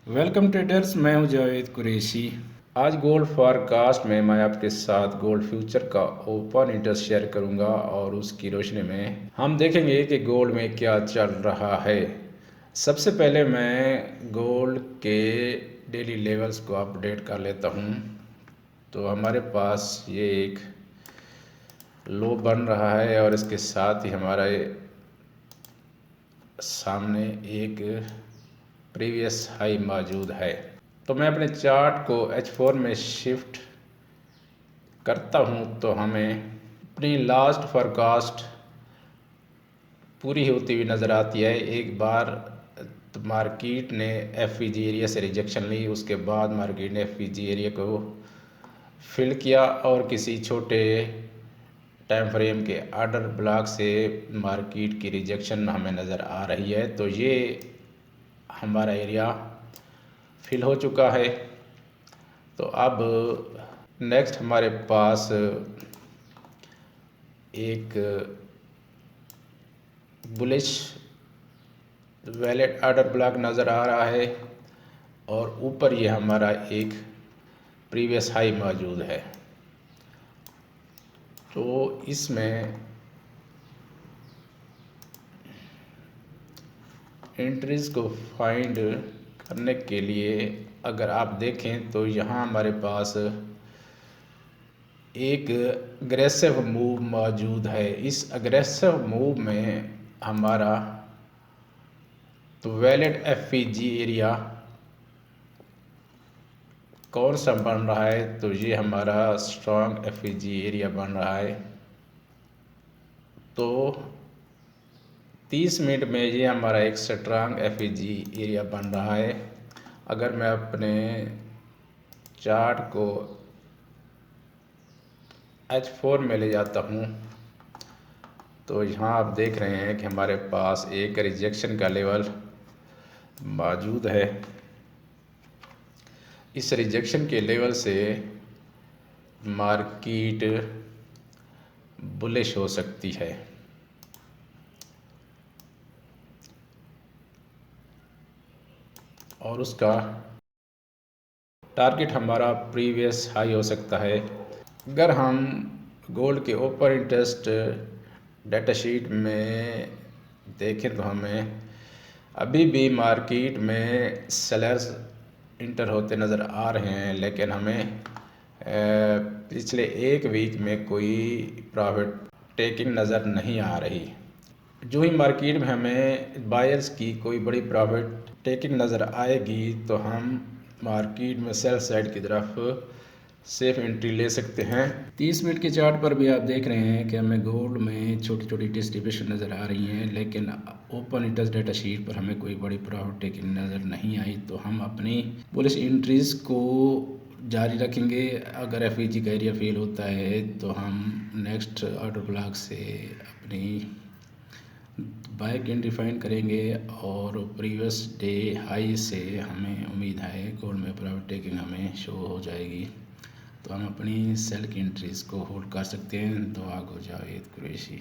Welcome traders, मैं हूं जावेद कुरैशी। आज गोल्ड फॉरकास्ट में मैं आपके साथ गोल्ड फ्यूचर का ओपन इंटरेस्ट शेयर करूंगा और उसकी रोशनी में हम देखेंगे कि गोल्ड में क्या चल रहा है। सबसे पहले मैं गोल्ड के डेली लेवल्स को अपडेट कर लेता हूं। तो हमारे पास ये एक लो बन रहा है और इसके साथ ही हमारे सामने एक प्रीवियस हाई मौजूद है। तो मैं अपने चार्ट को H4 में शिफ्ट करता हूं तो हमें अपनी लास्ट फोरकास्ट पूरी होती हुई नज़र आती है। एक बार तो मार्केट ने FEG एरिया से रिजेक्शन ली, उसके बाद मार्केट ने FEG एरिया को फिल किया और किसी छोटे टाइम फ्रेम के ऑर्डर ब्लॉक से मार्केट की रिजेक्शन हमें नज़र आ रही है। तो ये हमारा एरिया फिल हो चुका है। तो अब नेक्स्ट हमारे पास एक बुलिश वैलिड ऑर्डर ब्लॉक नज़र आ रहा है और ऊपर ये हमारा एक प्रीवियस हाई मौजूद है। तो इसमें एंट्रीज को फाइंड करने के लिए अगर आप देखें तो यहाँ हमारे पास एक अग्रेसिव मूव मौजूद है। इस अग्रेसिव मूव में हमारा तो वैलिड FEG एरिया कौन सा बन रहा है, तो ये हमारा स्ट्रॉन्ग FEG एरिया बन रहा है। तो 30 मिनट में ये हमारा एक स्ट्रॉन्ग FEG एरिया बन रहा है। अगर मैं अपने चार्ट को H4 में ले जाता हूँ तो यहाँ आप देख रहे हैं कि हमारे पास एक रिजेक्शन का लेवल मौजूद है। इस रिजेक्शन के लेवल से मार्केट बुलिश हो सकती है। और उसका टारगेट हमारा प्रीवियस हाई हो सकता है। अगर हम गोल्ड के ओपन इंटरेस्ट डाटा शीट में देखें तो हमें अभी भी मार्केट में सेलर्स इंटर होते नज़र आ रहे हैं, लेकिन हमें पिछले एक वीक में कोई प्रॉफिट टेकिंग नज़र नहीं आ रही। जो ही मार्केट में हमें बायर्स की कोई बड़ी प्रॉफिट टेकिंग नज़र आएगी तो हम मार्केट में सेल साइड की तरफ सेफ एंट्री ले सकते हैं। 30 मिनट के चार्ट पर भी आप देख रहे हैं कि हमें गोल्ड में छोटी छोटी डिस्ट्रीब्यूशन नज़र आ रही हैं, लेकिन ओपन इंटरेस्ट डाटा शीट पर हमें कोई बड़ी प्रॉफिट टेकिंग नज़र नहीं आई। तो हम अपनी बुलिश एंट्रीज को जारी रखेंगे। अगर FEG का एरिया फेल होता है तो हम नेक्स्ट ऑर्डर ब्लॉक से अपनी बाय कैंडल फाइंड करेंगे और प्रीवियस डे हाई से हमें उम्मीद है गोल्ड में प्रॉफिट टेकिंग हमें शो हो जाएगी। तो हम अपनी सेल की एंट्रीज को होल्ड कर सकते हैं। दुआ गो जावेद कुरैशी।